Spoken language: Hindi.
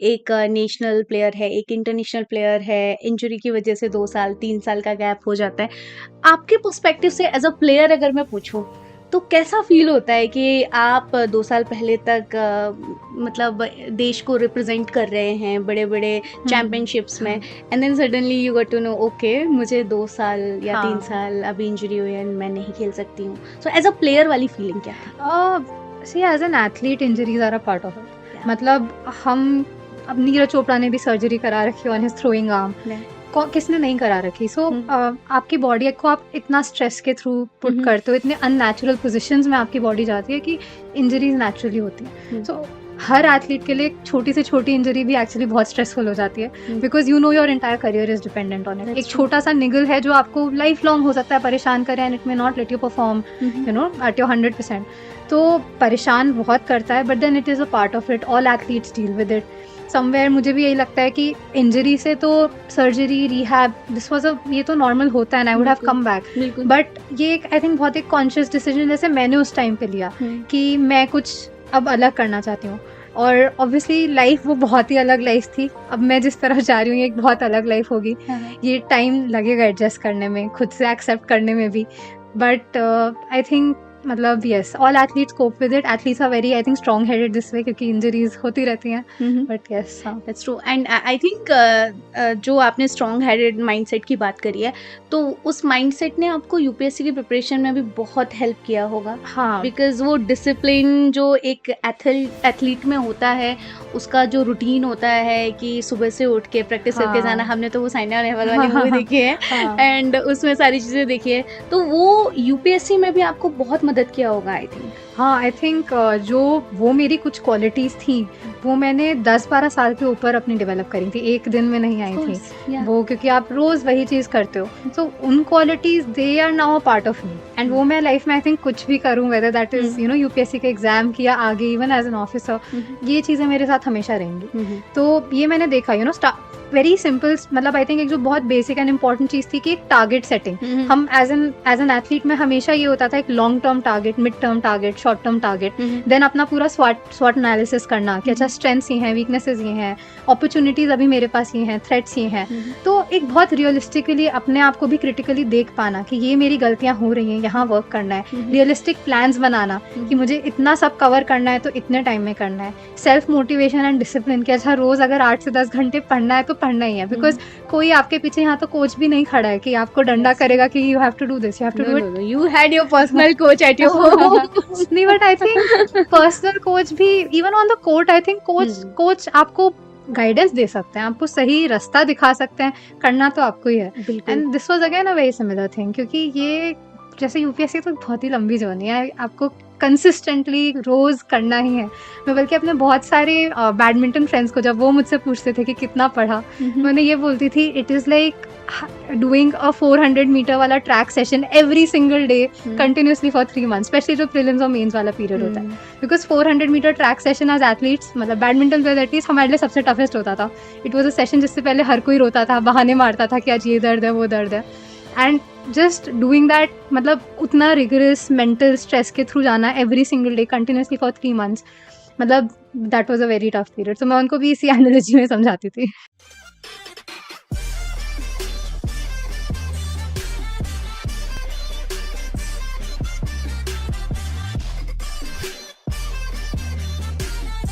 एक नेशनल प्लेयर है, एक इंटरनेशनल प्लेयर है, इंजरी की वजह से 2 साल, 3 साल का गैप हो जाता है। आपके पर्सपेक्टिव से एज़ अ प्लेयर अगर मैं पूछूँ, तो कैसा फ़ील होता है कि आप 2 साल पहले तक मतलब देश को रिप्रेज़ेंट कर रहे हैं बड़े-बड़े हुँ, चैंपियनशिप्स में, हाँ, and then suddenly you got to know okay मुझे 2 साल या 3 हाँ। साल अभी इंजरी हुई है एंड मैं नहीं खेल सकती हूँ। सो एज़ अ प्लेयर वाली फीलिंग क्या थी? Uh, see as an athlete injuries are a part of it. या मतलब हम अब नीरज चोपड़ा ने भी सर्जरी करा रखी on his throwing arm. Right. किसने नहीं करा रखी? सो हुँ, आपकी बॉडी को आप इतना स्ट्रेस के थ्रू हुँ, पुट हुँ, करते हो, इतने अननेचुरल पोज़ीशंस में आपकी बॉडी जाती है कि इंजरीज़ नेचुरली होती हैं। हुँ, सो हर एथलीट के लिए एक छोटी से छोटी इंजरी भी एक्चुअली बहुत स्ट्रेसफुल हो जाती है, hmm, because you know your entire career is dependent on it. एक दैट्स ट्रू। छोटा-सा निगल है जो आपको लाइफ लॉन्ग हो सकता है परेशान करे, and it may not let you perform hmm, hmm, you know at your 100%। तो परेशान बहुत करता है, but then it is a part of it. All athletes deal with it. Somewhere मुझे भी यही लगता है कि इंजरी से तो सर्जरी, रिहैब, दिस वाज़ ये तो नॉर्मल होता है, एंड आई वुड हैव बिल्कुल, कम बैक। बिल्कुल। बट ये एक आई थिंक बहुत एक कॉन्शियस डिसीजन जैसे मैंने उस टाइम पे लिया हुँ, कि मैं कुछ अब अलग करना चाहती हूँ। और ऑब्वियसली लाइफ वो बहुत ही अलग लाइफ थी। अब मैं जिस तरफ जा रही हूँ, ये एक बहुत अलग लाइफ होगी। हाँ, हाँ। ये टाइम लगेगा एडजस्ट करने में, खुद से एक्सेप्ट करने में भी। बट आई थिंक मतलब yes, all athletes cope with it. Athletes are very I think strong headed this way, क्योंकि इंजरीज होती रहती हैं। Hmm, hmm. बट येस, हाँ। That's true and I think जो आपने स्ट्रॉन्ग हेडेड माइंडसेट की बात करी है, तो उस माइंडसेट ने आपको यूपीएससी की प्रिपरेशन में भी बहुत हेल्प किया होगा, हाँ, बिकॉज वो डिसिप्लिन जो एक एथलीट में होता है, उसका जो रूटीन होता है कि सुबह से उठ के प्रैक्टिस करके जाना, हाँ। हमने तो वो साइना नेहवाल वाली हाँ, हाँ, मूवी हाँ। देखी है हाँ। एंड उसमें सारी चीज़ें देखी है, तो वो यूपीएससी में भी आपको बहुत मदद किया होगा आई थिंक। हाँ, आई थिंक जो वो मेरी कुछ क्वालिटीज़ थी, वो मैंने 10-12 साल के ऊपर अपनी डेवलप करी थी, एक दिन में नहीं ऑफ आई थी। कोर्स या वो क्योंकि आप रोज़ वही चीज़ करते हो, सो उन qualities they are now a part of me, and वो मैं लाइफ़ में आई थिंक कुछ भी करूँ, whether that is you know UPSC का एग्ज़ाम किया आगे, इवन एज़ एन ऑफिसर, ये चीज़ें मेरे साथ हमेशा रहेंगी। तो ये मैंने देखा, यू नो वेरी सिंपल, मतलब आई थिंक एक जो बहुत बेसिक एंड इम्पोर्टेंट चीज़ थी कि एक टारगेट सेटिंग। हम एज एन एथलीट में हमेशा ये होता था एक long term target, mid term target, short term target, then अपना पूरा स्वॉट एनालिसिस करना कि अच्छा स्ट्रेंथ्स ये हैं, वीकनेसेस ये हैं, अपॉर्चुनिटीज़ अभी मेरे पास ये हैं, थ्रेट्स ये हैं। तो एक बहुत रियलिस्टिकली अपने आप को भी क्रिटिकली देख पाना कि ये मेरी गलतियाँ हो रही हैं, यहाँ वर्क करना है, रियलिस्टिक प्लान्स बनाना कि मुझे इतना सब कवर करना है तो इतने टाइम में करना है, सेल्फ मोटिवेशन एंड डिसिप्लिन कि अच्छा रोज़ अगर 8 से 10 घंटे पढ़ना है तो पढ़ना ही है, बिकॉज कोई आपके पीछे यहाँ तो कोच भी नहीं खड़ा है कि आपको डंडा Yes. करेगा कि you have to do this, you have to No, do no, no. You had your personal coach at your home. नहीं, but I think personal coach भी, even on the court, I think hmm, coach आपको गाइडेंस दे सकते हैं, आपको सही रास्ता दिखा सकते हैं, करना तो आपको ही है। बिल्कुल। And this was again a very similar thing, क्योंकि ये जैसे यूपीएससी तो बहुत ही लंबी जर्नी है, आपको कंसिस्टेंटली रोज करना ही है। मैं बल्कि अपने बहुत सारे बैडमिंटन फ्रेंड्स को जब वो मुझसे पूछते थे कि कितना पढ़ा, मैंने ये बोलती थी it is like doing a 400 meter वाला track session every single day continuously for 3 months, specially जो प्रीलिम्स और मेंस वाला पीरियड होता है, because 400 meter track session as athletes, मतलब बैडमिंटन प्लेयर एटलीस्ट हमारे लिए सबसे टफेस्ट होता था। इट वॉज अ सेशन जिससे पहले हर कोई रोता था, बहाने मारता था कि आज ये दर्द है वो दर्द है, एंड जस्ट डूइंग दैट, मतलब उतना रिगरस मेंटल स्ट्रेस के थ्रू जाना every single day continuously for 3 months, मतलब that was a very tough period. तो मैं उनको भी इसी एनालॉजी में समझाती थी।